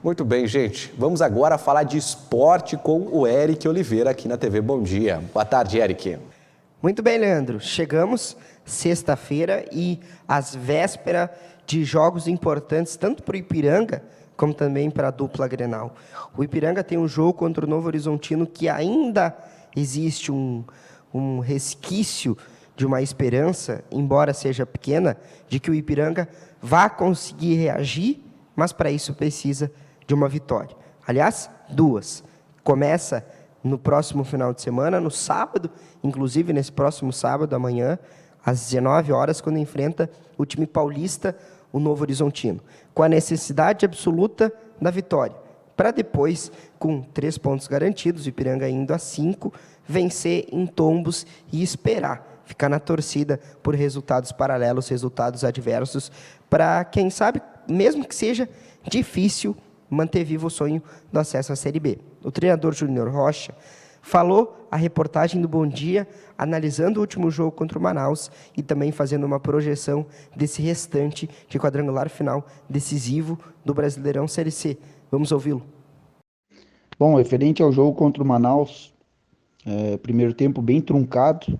Muito bem, gente. Vamos agora falar de esporte com o Eric Oliveira aqui na TV Bom Dia. Boa tarde, Eric. Muito bem, Leandro. Chegamos sexta-feira e às vésperas de jogos importantes, tanto para o Ipiranga como também para a dupla Grenal. O Ipiranga tem um jogo contra o Novo Horizontino que ainda existe um resquício de uma esperança, embora seja pequena, de que o Ipiranga vá conseguir reagir, mas para isso precisa de uma vitória. Aliás, duas. Começa no próximo final de semana, no sábado, inclusive nesse próximo sábado, amanhã, às 19 horas, quando enfrenta o time paulista, o Novo Horizontino, com a necessidade absoluta da vitória, para depois, com 3 pontos garantidos, o Ipiranga indo a 5, vencer em tombos e esperar, ficar na torcida por resultados paralelos, resultados adversos, para, quem sabe, mesmo que seja difícil, manter vivo o sonho do acesso à Série B. O treinador Júnior Rocha falou a reportagem do Bom Dia, analisando o último jogo contra o Manaus e também fazendo uma projeção desse restante de quadrangular final decisivo do Brasileirão Série C. Vamos ouvi-lo. Bom, referente ao jogo contra o Manaus, primeiro tempo bem truncado,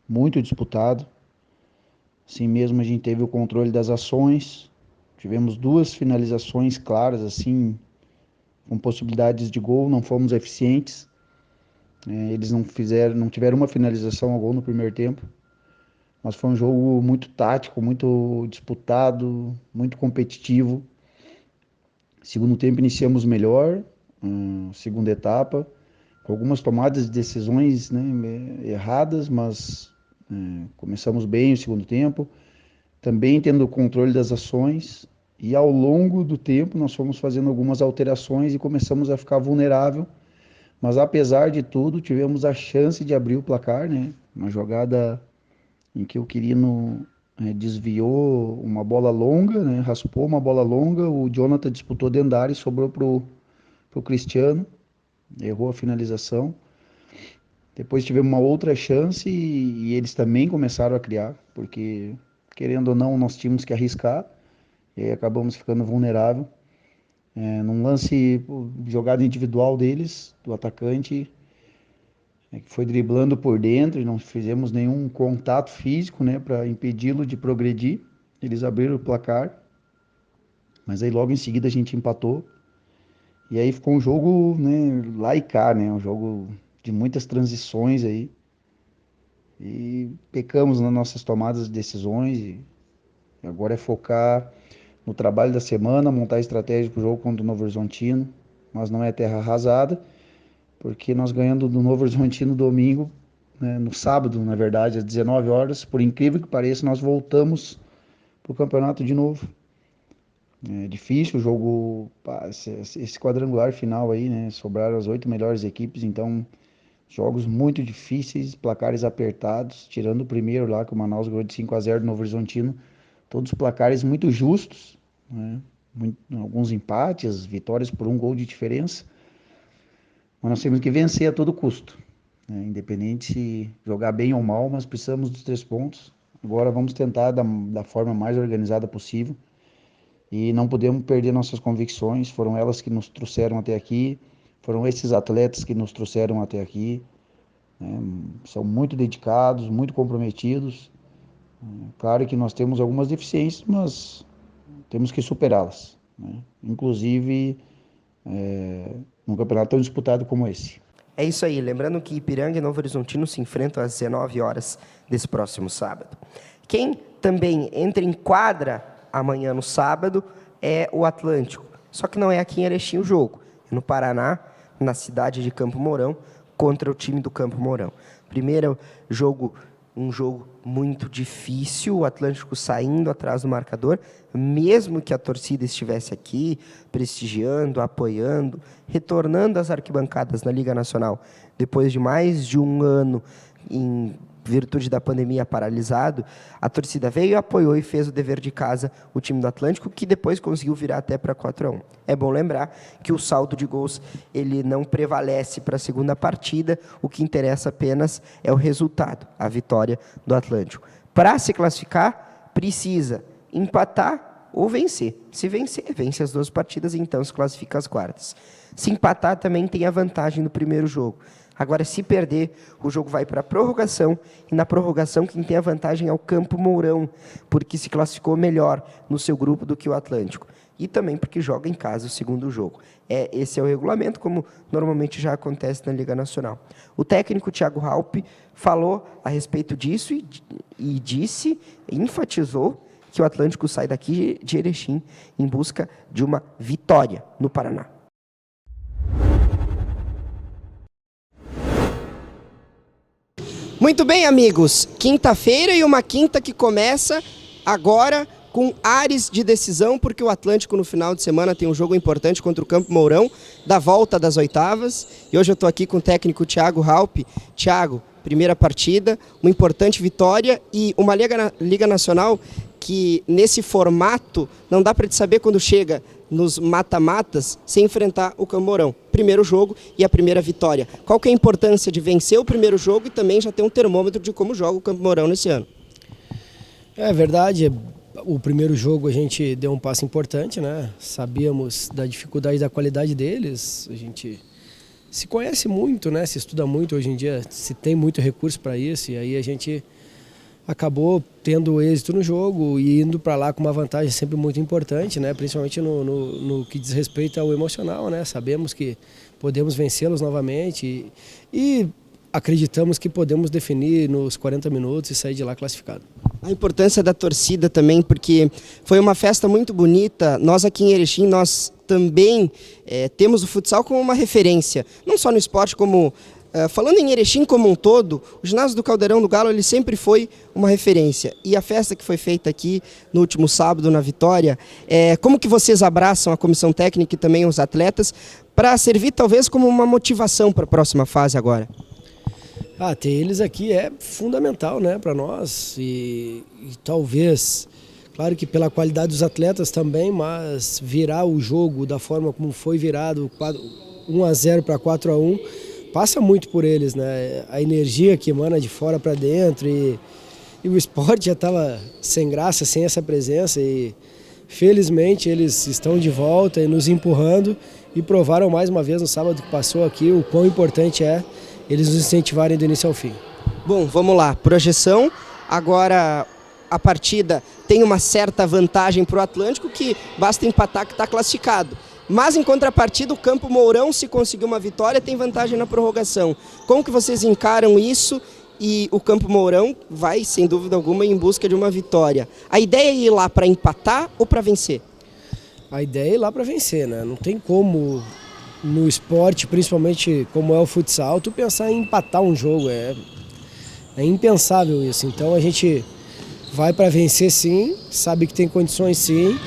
muito disputado. Assim mesmo a gente teve o controle das ações, tivemos 2 finalizações claras, assim, com possibilidades de gol, não fomos eficientes. Eles não tiveram uma finalização ao gol no primeiro tempo, mas foi um jogo muito tático, muito disputado, muito competitivo. Segundo tempo iniciamos melhor, segunda etapa, com algumas tomadas de decisões, né, erradas, mas começamos bem o segundo tempo, também tendo o controle das ações, e ao longo do tempo nós fomos fazendo algumas alterações e começamos a ficar vulnerável. Mas apesar de tudo, tivemos a chance de abrir o placar, né? Uma jogada em que o Quirino desviou uma bola longa, né? Raspou uma bola longa, o Jonathan disputou dentro da área e sobrou pro Cristiano, errou a finalização. Depois tivemos uma outra chance e eles também começaram a criar, porque querendo ou não nós tínhamos que arriscar e aí acabamos ficando vulnerável. Num lance, jogada individual deles, do atacante, que foi driblando por dentro e não fizemos nenhum contato físico, né, para impedi-lo de progredir. Eles abriram o placar, mas aí logo em seguida a gente empatou. E aí ficou um jogo, né, lá e cá, né, um jogo de muitas transições aí. E pecamos nas nossas tomadas de decisões e agora é focar no trabalho da semana, montar estratégia para o jogo contra o Novo Horizontino, mas não é terra arrasada, porque nós ganhando do Novo Horizontino domingo, né, no sábado, na verdade, às 19 horas, por incrível que pareça, nós voltamos para o campeonato de novo. É difícil o jogo, esse quadrangular final aí, né, sobraram as 8 melhores equipes, então jogos muito difíceis, placares apertados, tirando o primeiro lá, que o Manaus ganhou de 5-0 do Novo Horizontino, todos placares muito justos, né? Alguns empates, vitórias por 1 gol de diferença, mas nós temos que vencer a todo custo, né? Independente se jogar bem ou mal, mas precisamos dos 3 pontos. Agora vamos tentar da forma mais organizada possível e não podemos perder nossas convicções, foram elas que nos trouxeram até aqui, foram esses atletas que nos trouxeram até aqui, né? São muito dedicados, muito comprometidos. Claro que nós temos algumas deficiências, mas temos que superá-las, né? Inclusive num campeonato tão disputado como esse. É isso aí, lembrando que Ipiranga e Novo Horizontino se enfrentam às 19 horas desse próximo sábado. Quem também entra em quadra amanhã no sábado é o Atlântico, só que não é aqui em Erechim o jogo, é no Paraná, na cidade de Campo Mourão, contra o time do Campo Mourão. Primeiro jogo, um jogo muito difícil, o Atlântico saindo atrás do marcador, mesmo que a torcida estivesse aqui, prestigiando, apoiando, retornando às arquibancadas na Liga Nacional, depois de mais de um ano em virtude da pandemia paralisado, a torcida veio, apoiou e fez o dever de casa o time do Atlântico, que depois conseguiu virar até para 4-1. É bom lembrar que o saldo de gols ele não prevalece para a segunda partida, o que interessa apenas é o resultado, a vitória do Atlântico. Para se classificar, precisa empatar ou vencer. Se vencer, vence as 2 partidas e então se classifica às quartas. Se empatar, também tem a vantagem no primeiro jogo. Agora, se perder, o jogo vai para a prorrogação, e na prorrogação quem tem a vantagem é o Campo Mourão, porque se classificou melhor no seu grupo do que o Atlântico. E também porque joga em casa o segundo jogo. Esse é o regulamento, como normalmente já acontece na Liga Nacional. O técnico Thiago Halpe falou a respeito disso e enfatizou que o Atlântico sai daqui de Erechim em busca de uma vitória no Paraná. Muito bem, amigos. Quinta-feira e uma quinta que começa agora com ares de decisão, porque o Atlântico no final de semana tem um jogo importante contra o Campo Mourão, da volta das oitavas. E hoje eu estou aqui com o técnico Thiago Halpe. Thiago, primeira partida, uma importante vitória e uma Liga Nacional que nesse formato não dá para te saber quando chega nos mata-matas sem enfrentar o Campo Mourão. Primeiro jogo e a primeira vitória. Qual que é a importância de vencer o primeiro jogo e também já ter um termômetro de como joga o Campo Mourão nesse ano? É verdade, o primeiro jogo a gente deu um passo importante, né? Sabíamos da dificuldade da qualidade deles, a gente se conhece muito, né? Se estuda muito hoje em dia, se tem muito recurso para isso, e aí a gente acabou tendo êxito no jogo e indo para lá com uma vantagem sempre muito importante, né? Principalmente no que diz respeito ao emocional, né? Sabemos que podemos vencê-los novamente e acreditamos que podemos definir nos 40 minutos e sair de lá classificado. A importância da torcida também, porque foi uma festa muito bonita. Nós aqui em Erechim, nós também temos o futsal como uma referência, não só no esporte, como falando em Erechim como um todo, o ginásio do Caldeirão do Galo ele sempre foi uma referência. E a festa que foi feita aqui no último sábado na Vitória, como que vocês abraçam a comissão técnica e também os atletas para servir talvez como uma motivação para a próxima fase agora? Ter eles aqui é fundamental, né, para nós e talvez, claro que pela qualidade dos atletas também, mas virar o jogo da forma como foi virado, 1-0 para 4-1, passa muito por eles, né? A energia que emana de fora para dentro e o esporte já estava sem graça, sem essa presença e felizmente eles estão de volta e nos empurrando e provaram mais uma vez no sábado que passou aqui o quão importante é eles nos incentivarem do início ao fim. Bom, vamos lá, projeção, agora a partida tem uma certa vantagem para o Atlântico que basta empatar que está classificado. Mas em contrapartida, o Campo Mourão, se conseguir uma vitória, tem vantagem na prorrogação. Como que vocês encaram isso? E o Campo Mourão vai, sem dúvida alguma, em busca de uma vitória. A ideia é ir lá para empatar ou para vencer? A ideia é ir lá para vencer, né? Não tem como, no esporte, principalmente como é o futsal, tu pensar em empatar um jogo. É impensável isso. Então a gente vai para vencer sim, sabe que tem condições sim.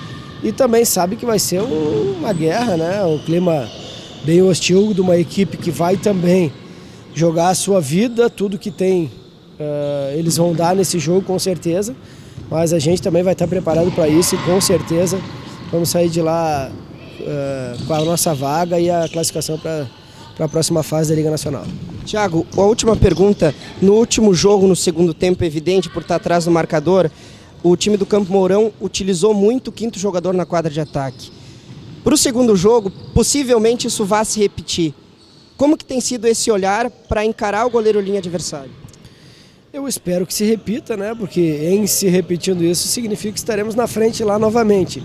E também sabe que vai ser uma guerra, né? Um clima bem hostil de uma equipe que vai também jogar a sua vida, tudo que tem eles vão dar nesse jogo com certeza, mas a gente também vai estar preparado para isso e com certeza vamos sair de lá com a nossa vaga e a classificação para a próxima fase da Liga Nacional. Thiago, a última pergunta, no último jogo, no segundo tempo, evidente por estar atrás do marcador, o time do Campo Mourão utilizou muito o quinto jogador na quadra de ataque. Para o segundo jogo, possivelmente isso vá se repetir. Como que tem sido esse olhar para encarar o goleiro linha adversário? Eu espero que se repita, né? Porque em se repetindo isso significa que estaremos na frente lá novamente.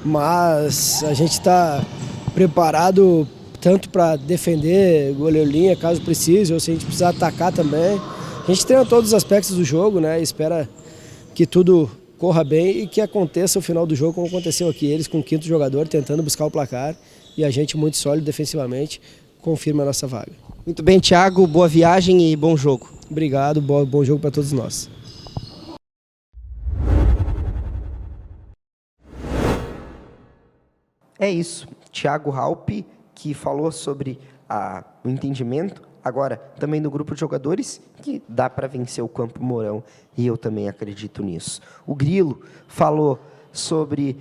Mas a gente está preparado tanto para defender goleiro linha caso precise, ou se a gente precisar atacar também. A gente treina todos os aspectos do jogo, né? E espera que tudo corra bem e que aconteça o final do jogo como aconteceu aqui, eles com o quinto jogador tentando buscar o placar e a gente muito sólido defensivamente confirma a nossa vaga. Muito bem, Thiago, boa viagem e bom jogo. Obrigado, bom jogo para todos nós. É isso, Thiago Halpe, que falou sobre o entendimento, agora também no grupo de jogadores, que dá para vencer o Campo Mourão, e eu também acredito nisso. O Grilo falou sobre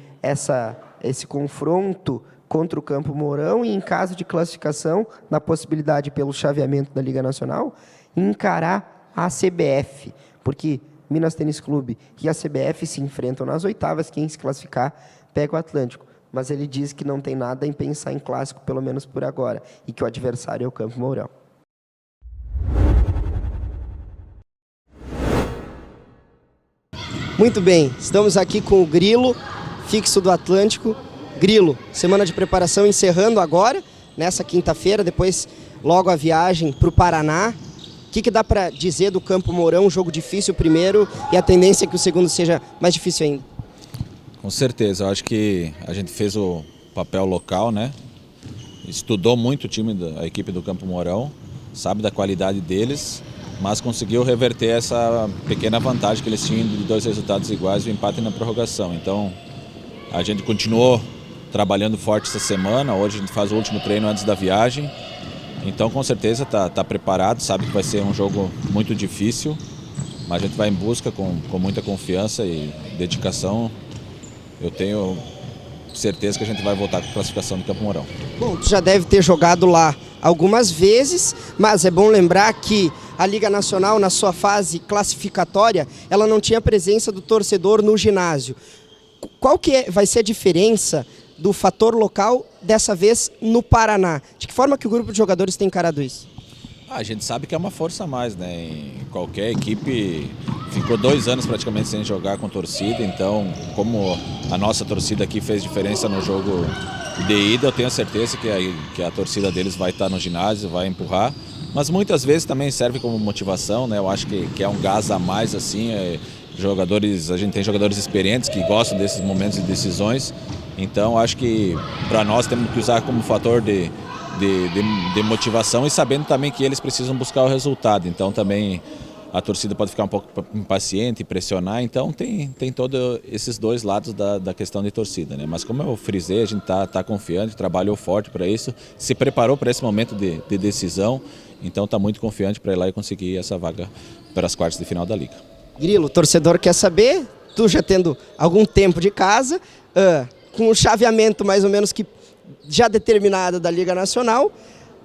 esse confronto contra o Campo Mourão e, em caso de classificação, na possibilidade pelo chaveamento da Liga Nacional, encarar a CBF, porque Minas Tênis Clube e a CBF se enfrentam nas oitavas, quem se classificar pega o Atlântico. Mas ele diz que não tem nada em pensar em clássico, pelo menos por agora, e que o adversário é o Campo Mourão. Muito bem, estamos aqui com o Grilo, fixo do Atlântico. Grilo, semana de preparação encerrando agora, nessa quinta-feira, depois logo a viagem para o Paraná. O que dá para dizer do Campo Mourão? Um jogo difícil o primeiro e a tendência é que o segundo seja mais difícil ainda. Com certeza, eu acho que a gente fez o papel local, né? Estudou muito o time, a equipe do Campo Mourão, sabe da qualidade deles, mas conseguiu reverter essa pequena vantagem que eles tinham de 2 resultados iguais, o empate na prorrogação. Então, a gente continuou trabalhando forte essa semana, hoje a gente faz o último treino antes da viagem, então com certeza tá preparado, sabe que vai ser um jogo muito difícil, mas a gente vai em busca com muita confiança e dedicação. Eu tenho certeza que a gente vai voltar com a classificação do Campo Mourão. Bom, tu já deve ter jogado lá algumas vezes, mas é bom lembrar que a Liga Nacional, na sua fase classificatória, ela não tinha presença do torcedor no ginásio. Qual que vai ser a diferença do fator local, dessa vez no Paraná? De que forma que o grupo de jogadores tem encarado isso? A gente sabe que é uma força a mais, né? Em qualquer equipe ficou 2 anos praticamente sem jogar com torcida, então como a nossa torcida aqui fez diferença no jogo de ida, eu tenho certeza que a torcida deles vai estar no ginásio, vai empurrar, mas muitas vezes também serve como motivação, né? Eu acho que é um gás a mais assim, a gente tem jogadores experientes que gostam desses momentos de decisões, então acho que para nós temos que usar como fator de motivação e sabendo também que eles precisam buscar o resultado, então também a torcida pode ficar um pouco impaciente, pressionar, então tem todos esses 2 lados da questão de torcida, né? Mas como eu frisei, a gente tá confiante, trabalhou forte para isso, se preparou para esse momento de decisão, então está muito confiante para ir lá e conseguir essa vaga para as quartas de final da Liga. Grilo, o torcedor quer saber, tu já tendo algum tempo de casa, com o chaveamento mais ou menos que já determinado da Liga Nacional,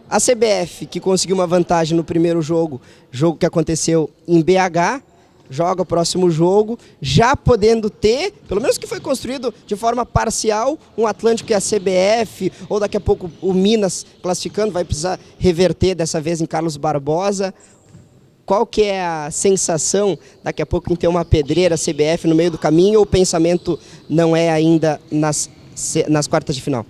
a CBF, que conseguiu uma vantagem no primeiro jogo que aconteceu em BH, joga o próximo jogo, já podendo ter, pelo menos que foi construído de forma parcial, um Atlântico e a CBF, ou daqui a pouco o Minas classificando, vai precisar reverter dessa vez em Carlos Barbosa. Qual que é a sensação daqui a pouco em ter uma pedreira CBF no meio do caminho, ou o pensamento não é ainda nas quartas de final?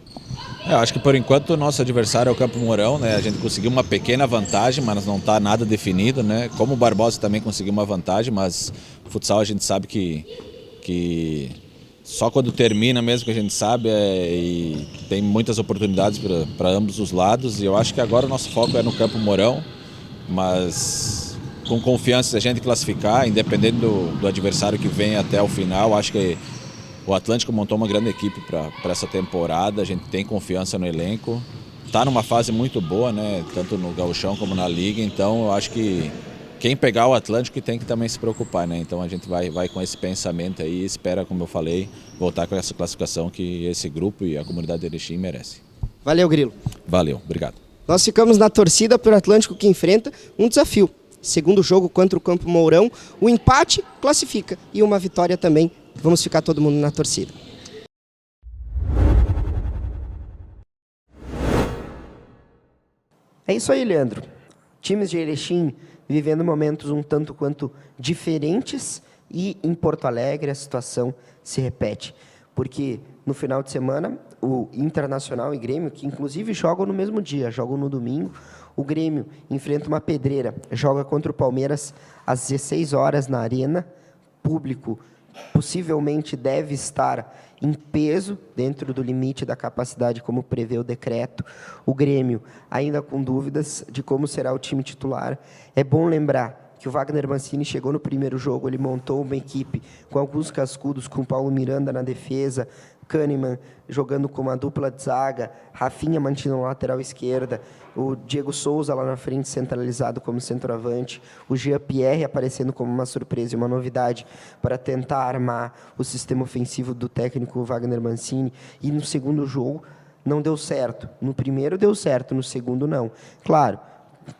Eu acho que por enquanto o nosso adversário é o Campo Mourão, né? A gente conseguiu uma pequena vantagem, mas não está nada definido, né? Como o Barbosa também conseguiu uma vantagem, mas futsal a gente sabe que só quando termina mesmo que a gente sabe, e tem muitas oportunidades para ambos os lados, e eu acho que agora o nosso foco é no Campo Mourão, mas com confiança se a gente classificar, independente do adversário que vem até o final, acho que o Atlântico montou uma grande equipe para essa temporada, a gente tem confiança no elenco, está numa fase muito boa, né? Tanto no Gauchão como na Liga, então eu acho que quem pegar o Atlântico tem que também se preocupar, né? Então a gente vai com esse pensamento aí e espera, como eu falei, voltar com essa classificação que esse grupo e a comunidade de Erechim merece. Valeu, Grilo. Valeu, obrigado. Nós ficamos na torcida pelo Atlântico, que enfrenta um desafio. Segundo jogo contra o Campo Mourão, o empate classifica e uma vitória também. Vamos ficar todo mundo na torcida. É isso aí, Leandro. Times de Erechim vivendo momentos um tanto quanto diferentes, e em Porto Alegre a situação se repete. Porque no final de semana, o Internacional e Grêmio, que inclusive jogam no mesmo dia, jogam no domingo, o Grêmio enfrenta uma pedreira, joga contra o Palmeiras às 16 horas na Arena, público possivelmente deve estar em peso dentro do limite da capacidade, como prevê o decreto. O Grêmio ainda com dúvidas de como será o time titular. É bom lembrar que o Wagner Mancini chegou no primeiro jogo, ele montou uma equipe com alguns cascudos, com Paulo Miranda na defesa, Kahneman jogando com uma dupla de zaga, Rafinha mantendo a lateral esquerda, o Diego Souza lá na frente centralizado como centroavante, o Jean-Pierre aparecendo como uma surpresa e uma novidade para tentar armar o sistema ofensivo do técnico Wagner Mancini. E no segundo jogo não deu certo, no primeiro deu certo, no segundo não. Claro,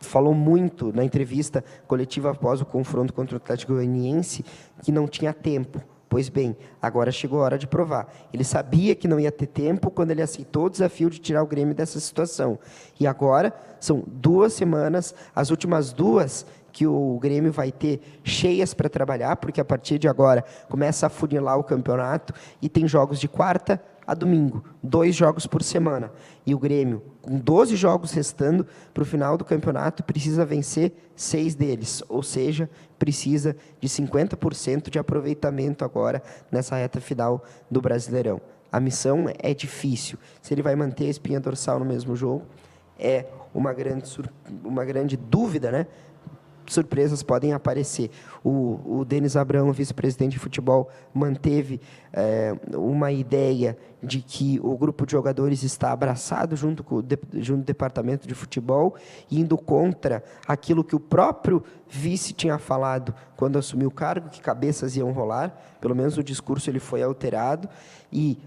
falou muito na entrevista coletiva após o confronto contra o Atlético Goianiense que não tinha tempo. Pois bem, agora chegou a hora de provar. Ele sabia que não ia ter tempo quando ele aceitou o desafio de tirar o Grêmio dessa situação. E agora são 2 semanas, as últimas 2 que o Grêmio vai ter cheias para trabalhar, porque a partir de agora começa a funilar o campeonato e tem jogos de quarta a domingo, 2 jogos por semana. E o Grêmio, com 12 jogos restando para o final do campeonato, precisa vencer 6 deles, ou seja, precisa de 50% de aproveitamento agora nessa reta final do Brasileirão. A missão é difícil. Se ele vai manter a espinha dorsal no mesmo jogo, é uma grande dúvida, né? Surpresas podem aparecer. O Denis Abrão, vice-presidente de futebol, manteve uma ideia de que o grupo de jogadores está abraçado junto ao departamento de futebol, indo contra aquilo que o próprio vice tinha falado quando assumiu o cargo, que cabeças iam rolar. Pelo menos o discurso ele foi alterado e,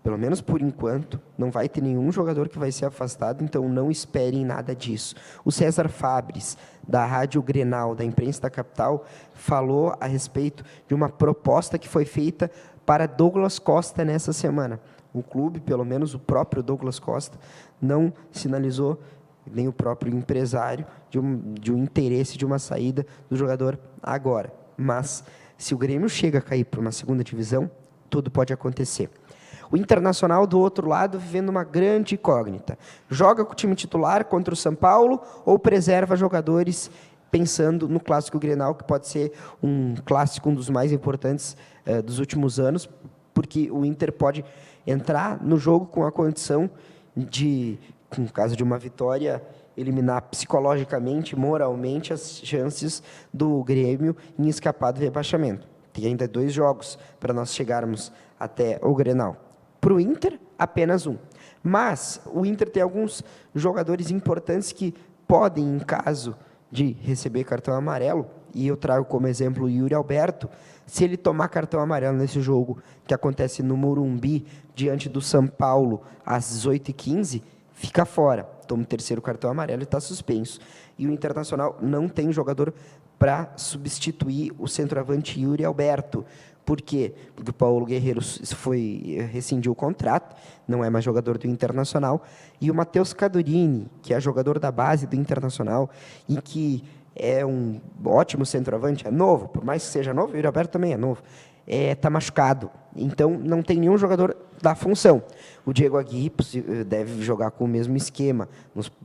pelo menos por enquanto, não vai ter nenhum jogador que vai ser afastado, então não esperem nada disso. O César Fabres, da Rádio Grenal, da imprensa da capital, falou a respeito de uma proposta que foi feita para Douglas Costa nessa semana. O clube, pelo menos o próprio Douglas Costa, não sinalizou, nem o próprio empresário, de um interesse de uma saída do jogador agora. Mas, se o Grêmio chega a cair para uma segunda divisão, tudo pode acontecer. O Internacional, do outro lado, vivendo uma grande incógnita. Joga com o time titular contra o São Paulo ou preserva jogadores pensando no Clássico Grenal, que pode ser um clássico, um dos mais importantes dos últimos anos, porque o Inter pode entrar no jogo com a condição de, no caso de uma vitória, eliminar psicologicamente, moralmente, as chances do Grêmio em escapar do rebaixamento. Tem ainda 2 jogos para nós chegarmos até o Grenal. Para o Inter, apenas 1. Mas o Inter tem alguns jogadores importantes que podem, em caso de receber cartão amarelo, e eu trago como exemplo o Yuri Alberto, se ele tomar cartão amarelo nesse jogo que acontece no Morumbi, diante do São Paulo, às 18h15, fica fora. Toma o 3º cartão amarelo e está suspenso. E o Internacional não tem jogador para substituir o centroavante Yuri Alberto. Por quê? Porque o Paulo Guerreiro rescindiu o contrato, não é mais jogador do Internacional, e o Matheus Cadorini, que é jogador da base do Internacional e que é um ótimo centroavante, é novo, por mais que seja novo, o Yuri Alberto também é novo, está machucado, então não tem nenhum jogador da função. O Diego Aguirre deve jogar com o mesmo esquema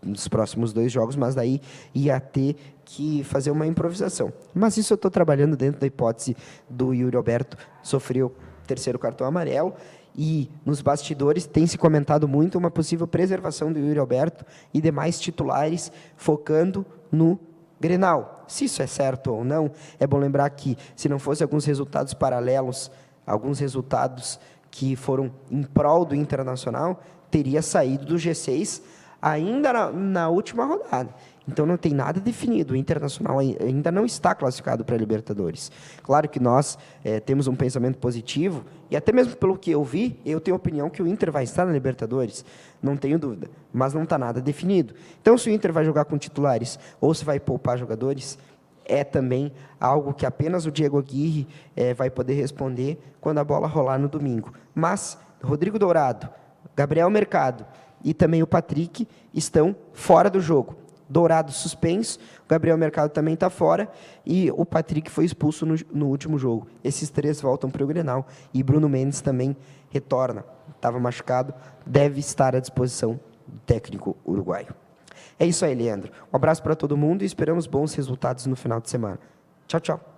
nos próximos 2 jogos, mas daí ia ter que fazer uma improvisação. Mas isso eu estou trabalhando dentro da hipótese do Yuri Alberto sofrer o 3º cartão amarelo, e nos bastidores tem se comentado muito uma possível preservação do Yuri Alberto e demais titulares focando no Grenal. Se isso é certo ou não, é bom lembrar que, se não fosse alguns resultados paralelos, alguns resultados que foram em prol do Internacional, teria saído do G6 ainda na última rodada. Então não tem nada definido. O Internacional ainda não está classificado para a Libertadores. Claro que nós temos um pensamento positivo, e até mesmo pelo que eu vi, eu tenho a opinião que o Inter vai estar na Libertadores, não tenho dúvida, mas não está nada definido. Então, se o Inter vai jogar com titulares ou se vai poupar jogadores, é também algo que apenas o Diego Aguirre vai poder responder quando a bola rolar no domingo. Mas Rodrigo Dourado, Gabriel Mercado e também o Patrick estão fora do jogo. Dourado suspenso, o Gabriel Mercado também está fora e o Patrick foi expulso no último jogo. Esses 3 voltam para o Grenal e Bruno Mendes também retorna. Estava machucado, deve estar à disposição do técnico uruguaio. É isso aí, Leandro. Um abraço para todo mundo e esperamos bons resultados no final de semana. Tchau, tchau.